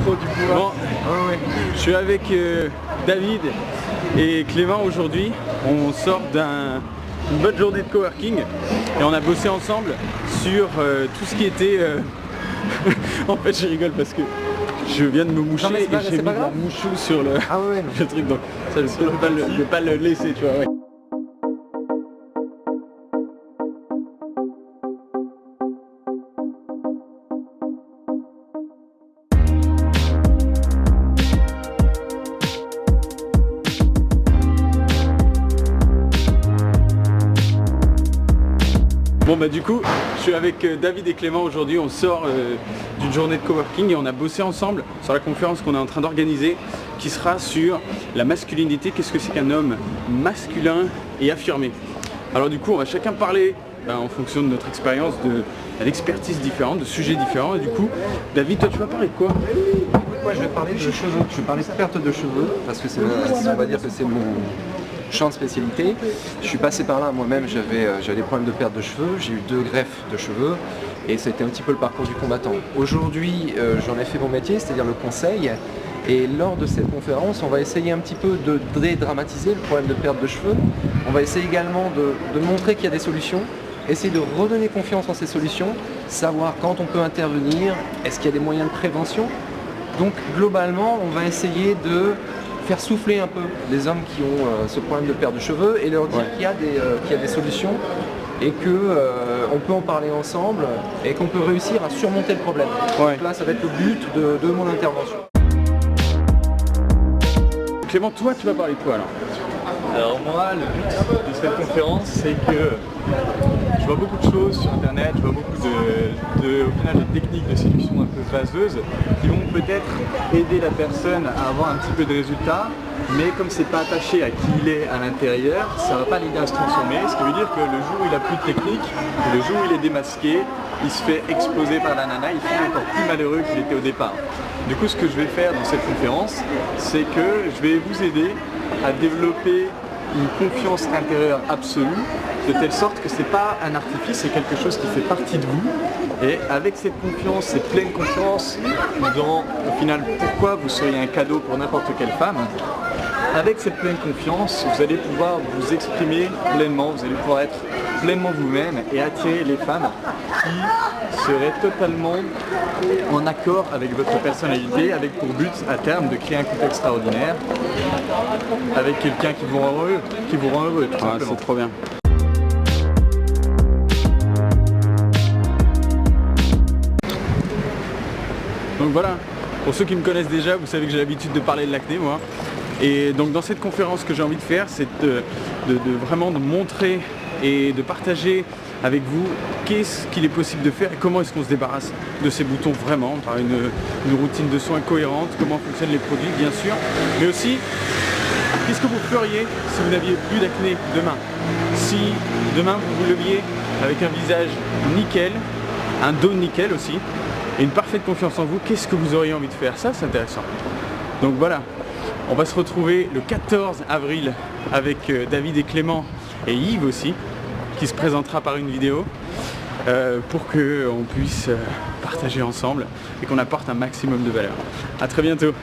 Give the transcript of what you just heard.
micro du coup. Bon, je suis avec David et Clément aujourd'hui. On sort d'une bonne journée de coworking et on a bossé ensemble sur tout ce qui était... En fait je rigole parce que je viens de me moucher et j'ai mis de la mouchou sur le, le truc, donc ça je peux pas le laisser, tu vois. Ouais. Bon bah du coup, je suis avec David et Clément aujourd'hui, on sort d'une journée de coworking et on a bossé ensemble sur la conférence qu'on est en train d'organiser qui sera sur la masculinité, qu'est-ce que c'est qu'un homme masculin et affirmé. Alors du coup, on va chacun parler en fonction de notre expérience, d'expertise différente, de sujets différents et du coup, David, toi tu vas parler de quoi? Moi je vais parler de cheveux, je vais parler de perte de cheveux parce que on va dire que c'est mon champ de spécialité. Je suis passé par là moi-même, j'avais des problèmes de perte de cheveux, j'ai eu 2 greffes de cheveux et c'était un petit peu le parcours du combattant. Aujourd'hui j'en ai fait mon métier, c'est-à-dire le conseil, et lors de cette conférence on va essayer un petit peu de dédramatiser le problème de perte de cheveux. On va essayer également de montrer qu'il y a des solutions, essayer de redonner confiance en ces solutions, savoir quand on peut intervenir, est-ce qu'il y a des moyens de prévention. Donc globalement on va essayer de faire souffler un peu les hommes qui ont ce problème de perte de cheveux et leur dire qu'il y a des solutions et qu'on peut en parler ensemble et qu'on peut réussir à surmonter le problème. Donc là ça va être le but de mon intervention. Clément, toi tu vas parler de quoi alors? Alors moi, le but de cette conférence, c'est que je vois beaucoup de choses sur internet, je vois beaucoup au final, des techniques de séduction un peu vaseuses qui vont peut-être aider la personne à avoir un petit peu de résultats, mais comme c'est pas attaché à qui il est à l'intérieur, ça va pas l'aider à se transformer, ce qui veut dire que le jour où il a plus de technique, le jour où il est démasqué, il se fait exploser par la nana, il finit encore plus malheureux qu'il était au départ. Du coup, ce que je vais faire dans cette conférence, c'est que je vais vous aider à développer une confiance intérieure absolue, de telle sorte que c'est pas un artifice, c'est quelque chose qui fait partie de vous. Et avec cette confiance, cette pleine confiance dans, au final, pourquoi vous seriez un cadeau pour n'importe quelle femme, avec cette pleine confiance, vous allez pouvoir vous exprimer pleinement, vous allez pouvoir être pleinement vous-même et attirer les femmes qui seraient totalement en accord avec votre personnalité, avec pour but à terme de créer un couple extraordinaire, avec quelqu'un qui vous rend heureux, tout simplement. C'est trop bien. Donc voilà, pour ceux qui me connaissent déjà, vous savez que j'ai l'habitude de parler de l'acné moi. Et donc dans cette conférence, ce que j'ai envie de faire, c'est vraiment de montrer et de partager avec vous qu'est-ce qu'il est possible de faire et comment est-ce qu'on se débarrasse de ces boutons vraiment par une routine de soins cohérente, comment fonctionnent les produits bien sûr, mais aussi qu'est-ce que vous feriez si vous n'aviez plus d'acné demain? Si demain vous vous leviez avec un visage nickel, un dos nickel aussi, et une parfaite confiance en vous, qu'est-ce que vous auriez envie de faire? Ça c'est intéressant. Donc voilà, on va se retrouver le 14 avril avec David et Clément et Yves aussi, qui se présentera par une vidéo pour qu'on puisse partager ensemble et qu'on apporte un maximum de valeur. A très bientôt.